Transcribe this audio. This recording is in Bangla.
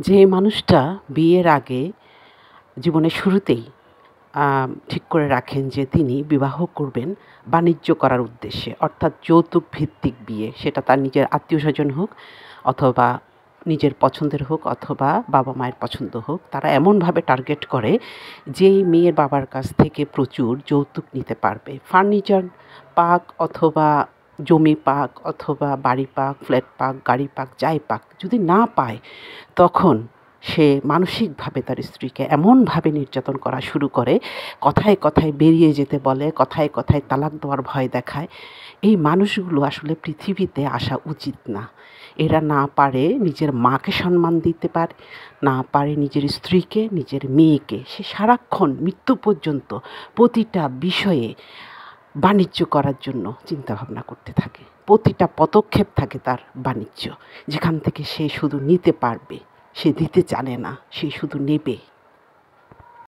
যে মানুষটা বিয়ের আগে জীবনের শুরুতেই ঠিক করে রাখেন যে তিনি বিবাহ করবেন বাণিজ্য করার উদ্দেশ্যে, অর্থাৎ যৌতুক ভিত্তিক বিয়ে, সেটা তার নিজের আত্মীয়স্বজন হোক অথবা নিজের পছন্দের হোক অথবা বাবা মায়ের পছন্দ হোক, তারা এমনভাবে টার্গেট করে যেই মেয়ের বাবার কাছ থেকে প্রচুর যৌতুক নিতে পারবে। ফার্নিচার পাক অথবা জমি পাক অথবা বাড়ি পাক, ফ্ল্যাট পাক, গাড়ি পাক, যাই পাক, যদি না পায় তখন সে মানসিকভাবে তার স্ত্রীকে এমনভাবে নির্যাতন করা শুরু করে, কথায় কথায় বেরিয়ে যেতে বলে, কথায় কথায় তালাক দেওয়ার ভয় দেখায়। এই মানুষগুলো আসলে পৃথিবীতে আসা উচিত না। এরা না পারে নিজের মাকে সম্মান দিতে পারে, না পারে নিজের স্ত্রীকে, নিজের মেয়েকে। সে সারাক্ষণ মৃত্যু পর্যন্ত প্রতিটা বিষয়ে বাণিজ্য করার জন্য চিন্তাভাবনা করতে থাকে। প্রতিটা পদক্ষেপ থাকে তার বাণিজ্য, যেখান থেকে সে শুধু নিতে পারবে। সে দিতে জানে না, সে শুধু নেবে।